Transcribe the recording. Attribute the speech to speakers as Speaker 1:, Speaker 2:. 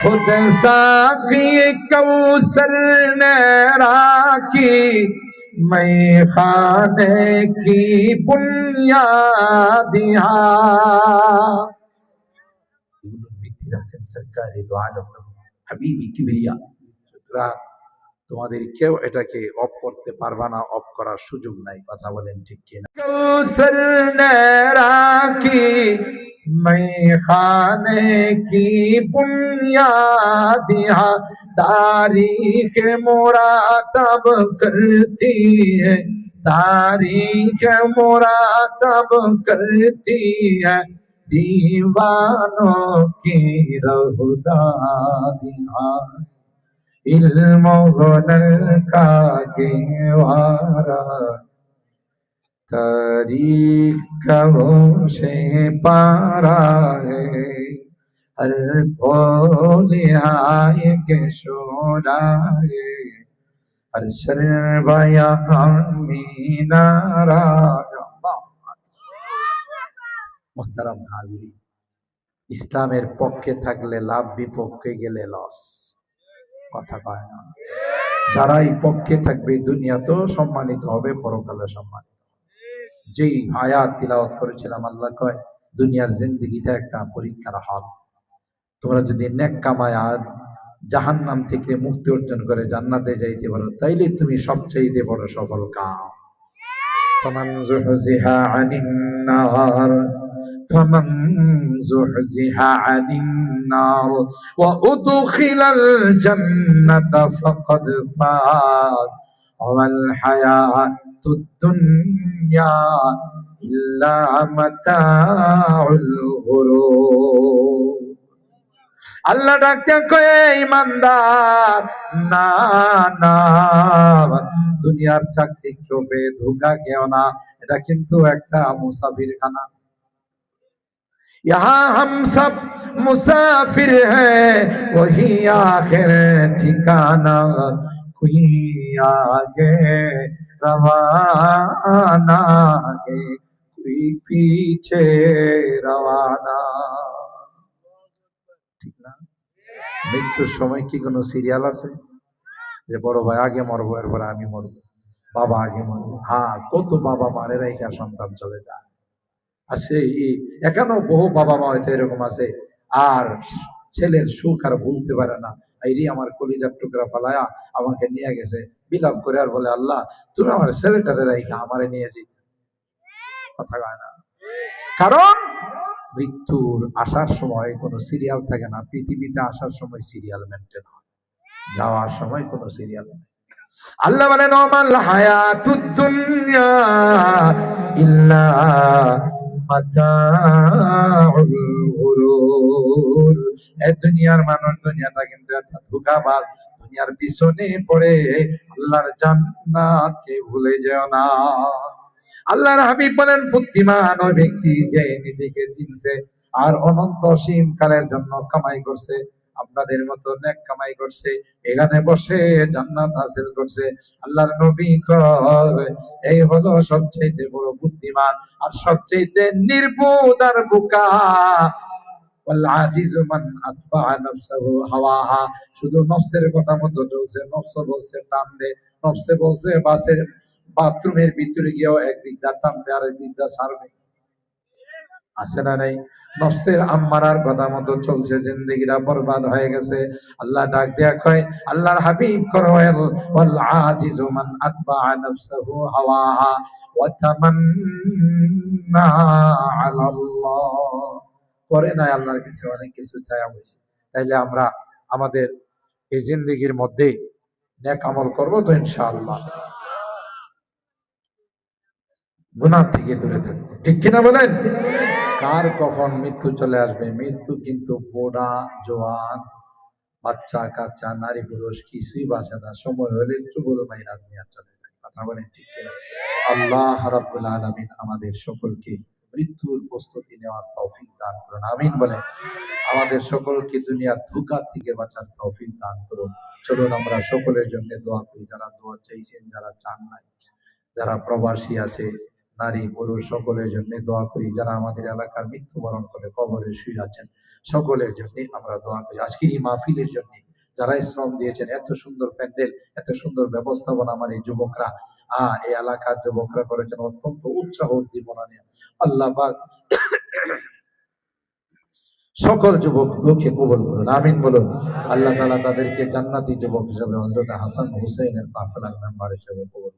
Speaker 1: खुद साकी कौसर ने राखी मैं खाने की बुनियादियां সরকারি দো আলম হাবিবি কিবরিয়া। সুতরাং তোমাদের কেউ এটাকে অফ করতে পারবা না, অফ করার সুযোগ নাই। কথা বলেন ঠিক কিনা? কৌসর নে রাখি मैं खाने की बुनियादियां तारीख मुरातब करती है, तारीख मुरातब करती है दीवानों की रहुदादियां इल्म हुनर का गेवारा तारीख कबों से पारा है हर बोले आए के शोरा है हर शर्वया मीनारा। মোহতারাম হাজিরিন, ইসলামের পক্ষে থাকলে লাভ, বিপক্ষে গেলে লস। কথা কয় না? যারাই পক্ষে থাকবে দুনিয়াতেও সম্মানিত হবে, পরকালে সম্মানিত। যেই আয়াত তিলাওয়াত করেছিলাম, আল্লাহ কয় দুনিয়ার জিন্দেগিটা একটা পরীক্ষার হল। তোমরা যদি নেক কামায়া জাহান্নাম থেকে মুক্তি অর্জন করে জান্নাতে যাইতে পারো, তাইলে তুমি সবচেয়ে বড় সফল কাম। ফামান যুহজিহা আনিন নার فمن زحزح عن النار وأدخل الجنة فقد فاز وما الحياة الدنيا إلا متاع الغرور। আল্লাহ ডাকতে কয় ইমানদার, না না, দুনিয়ার চাকচিক্য পেয়ে ধোঁকা খেও না, এটা কিন্তু একটা মুসাফির খানা। यहाँ हम सब मुसाफिर हैं, वही आखिर ठिकाना, कोई आगे रवाना है, कोई पीछे रवाना। ঠিক না? মৃত্যুর সময় কি কোনো সিরিয়াল আছে যে বড় ভাই আগে মরবো, এরপরে আমি মরবো, বাবা আগে মরবো? হ্যাঁ, কত বাবা মারে রাইখা সন্তান চলে যায়। আছে এখনো বহু বাবা মা হয়তো এরকম আছে, আর ছেলের সুখ আর ভুলতে পারে না। এই আমার কলিজার টুকরা ফালায়া আমাকে নিয়ে গেছে, বিলাপ করে আর বলে আল্লাহ তুমি আমার ছেলেটারে রাইখা আমারে নিয়ে যেতে। কথা কয় না? কারণ মৃত্যুর আসার সময় কোনো সিরিয়াল থাকে না। পৃথিবীতে আসার সময় সিরিয়াল মেনটেন হয়, যাওয়ার সময় কোনো সিরিয়াল নেই। আল্লাহ বলেন ওমাল হায়াতুদ দুনিয়া ইল্লা মাতাউল গুরুর। এই দুনিয়ার মানুষ, দুনিয়াটা কিন্তু একটা ধোঁকাবাজ। দুনিয়ার পিছনে পড়ে আল্লাহর জান্নাতকে ভুলে যেও না। আল্লাহর হাবিব বলেন বুদ্ধিমান ওই ব্যক্তি যে নিজেকে চিনছে আর অনন্ত অসীম কালের জন্য কামাই করছে, আপনাদের মতো নেক কামাই করছে, এখানে বসে জান্নাত হাসিল করছে। আল্লাহর নবী কয় এই হলো সবচেয়ে বড় বুদ্ধিমান আর সবচেয়ে নির্বোধ আর বোকা। ওয়াল আজিজু মান আতবা নাফসাহু হাওয়াহা, শুধু নফসের কথা মতো চলছে। নফস বলছে টান দে, নফসে বলছে বাসের বাথরুমের ভিতরে গিয়েও একদিক দা টানবে আর একদিক দা ছাড়বে। আছে না নাই? নফসের আম্মারার কথা মতো চলছে, জিন্দেগিটা বরবাদ হয়ে গেছে। আল্লাহ ডাক দেয়া কয়, আল্লাহর হাবিব করেন ওয়াল আজিজু মান আতবা নাফসাহু হাওয়াহা ওয়া তামান্না আলাল্লাহ। করে নাই আল্লাহর কাছে অনেক কিছু চাওয়া হয়েছে। তাইলে আমরা আমাদের এই জিন্দেগির মধ্যে নেক আমল করব তো ইনশাআল্লাহ, গুনাহ থেকে দূরে থাকবো। ঠিক কিনা বলেন? কার কখন মৃত্যু চলে আসবে? মৃত্যু কিন্তু বুড়া জওয়ান বাচ্চা কাচ্চা নারী পুরুষ কিছুই বাঁচে না। সময় হলে চুবুল মাইরা দুনিয়া চলে যায়। কথা বলেন ঠিক কিনা? আল্লাহ রাব্বুল আলামিন আমাদের সকলকে মৃত্যুর প্রস্তুতি নেওয়ার তৌফিক দান করুন, আমিন বলেন। আমাদের সকলকে দুনিয়ার ধোঁকা থেকে বাঁচার তৌফিক দান করুন। চলুন আমরা সকলের জন্য দোয়া করি, যারা দোয়া চাইছেন, যারা চান নাই, যারা প্রবাসী আছে, নারী পুরুষ সকলের জন্য দোয়া করি। যারা আমাদের এলাকার মৃত্যুবরণ করে কবরে শুয়ে আছেন, সকলের জন্য আমরা দোয়া করি। আজকের এই মাহফিলের জন্য যারা শ্রম দিয়েছেন, এত সুন্দর প্যান্ডেল, এত সুন্দর ব্যবস্থাপনা আমার এই যুবকরা, এই এলাকার যুবকরা করেছেন অত্যন্ত উৎসাহ উদ্দীপনা নিয়ে। আল্লাহ পাক সকল যুবকগুলোকে কবুল করুন, আমিন বলুন। আল্লাহ তাআলা তাদেরকে জান্নাতি যুবক হিসেবে হযরত হাসান হুসাইনের কাফেলার মেম্বার হিসেবে কবুল